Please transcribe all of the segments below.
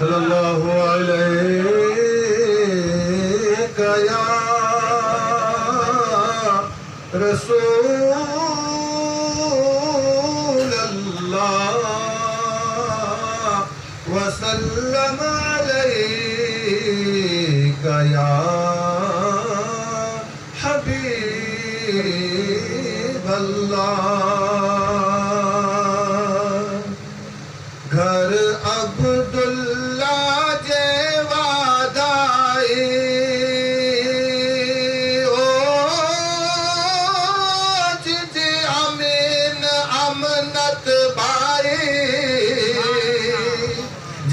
सल्लल्लाहु अलैका या रसूल अल्लाह वसल्लम अलैका या हबीब अल्लाह। घर अब्दुल्ला जेवादाई ओ जिज अमीन अमनत बाई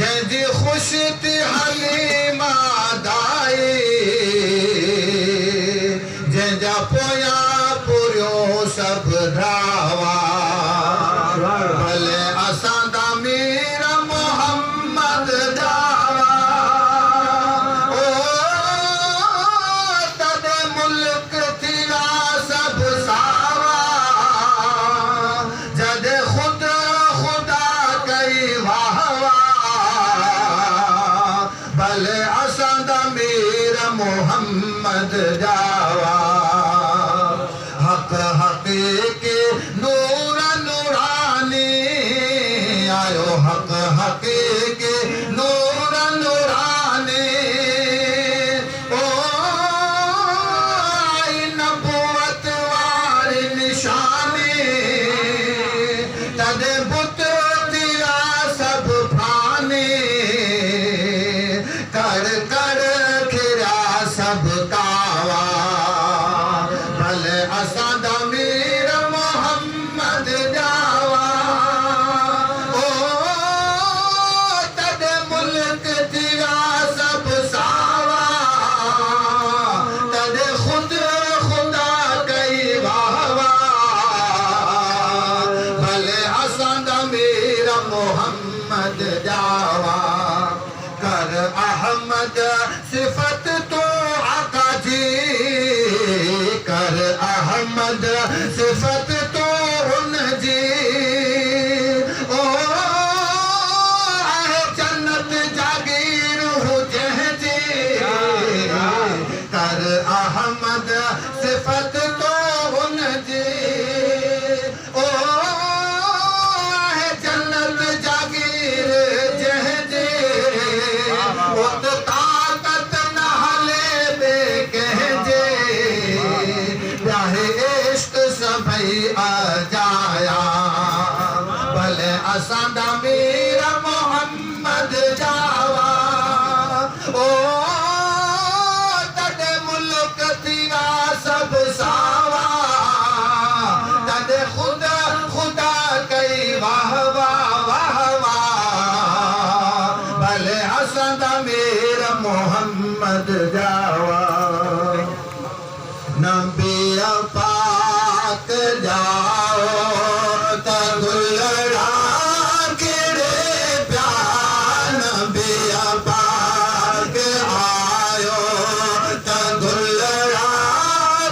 जज खुश हलीमा दाई जंजा पोया पुरियो सब ढावा भले असां दा मीर मोहम्मद जावा ओ तदे मुल्क थिया सब सावा जदे खुद खुदा कई वाहवा भले असां दा मीर मोहम्मद जावा। हक हकीकी नूर नूरानी आयो हक हकीकी नूर नूरानी ओ आई नबूवत वाली निशानी तदे बुत दिया सब फानी कर कर खिरा सब कावा भले असां दा मीर मोहम्मद जावा ओ तदे मुल्क दिया सब सावा तदे खुद खुदा कई वाहवा भले असां दा मीर मोहम्मद जावा। कर अहमद सिफत तो आका जी कर अहमद सिफत तो उन जी ओ आहे जन्नत जागीर हो जह जी कर अहमद सिफत तो उन जी ओ आहे जन्नत जागीर जह जी उत ताकत न हले बे कह जे चाहे इश्क सभई आ जाया भले असां दा मीर मोहम्मद जावा ओ तदे मुल्क थिया सब सावा तदे खुदा खुदा कई वाहवा वाहवा भले असां दा मीर मोहम्मद जावा। नबिया पाक जाओ तगुलड़ा केड़े प्यार नबिया पाक आयो तगुलड़ा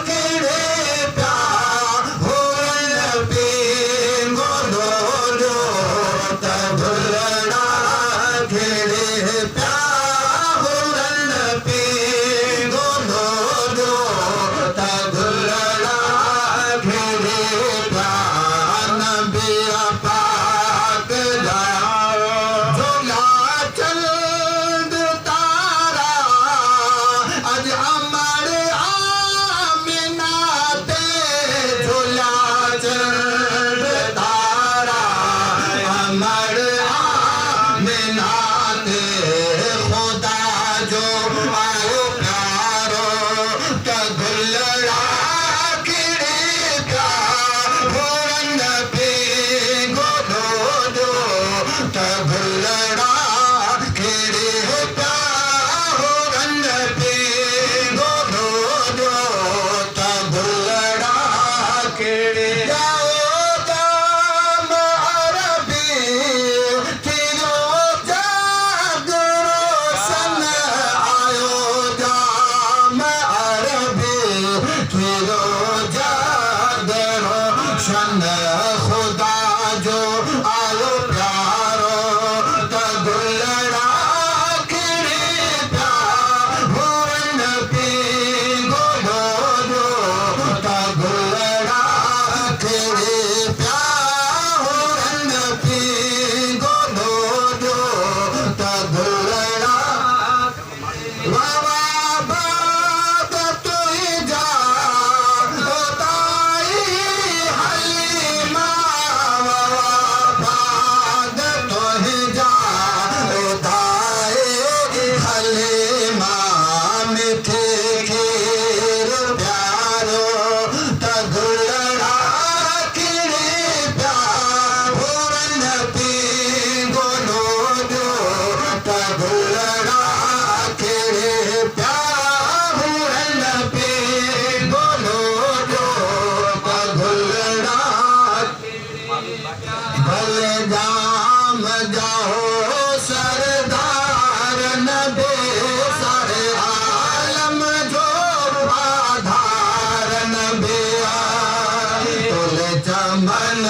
केड़े प्यार हो नबी गोलो तगुलड़ा केड़े प्यार हो नबी गोलो तगुलड़ा केड़े प्यार नबिया पाक जाओ झूला चंद तारा अज अमर आमिना ते झूला चंद तारा अमर आमिना ते खुदा जो आयो प्यारो तगुलड़ा केड़े प्यार हो नबी गोलो तगुलड़ा केड़े प्यार हो नबी गोलो तगुलड़ा केड़े जाओ दाम अरबी थियो जाग रोशन आयो भुलड़ा खेड़े प्यार पे बोलो जो भुलड़ा भले जाम जाओ सरदार नबे सारे आलम जो आधार नबे तुल चमन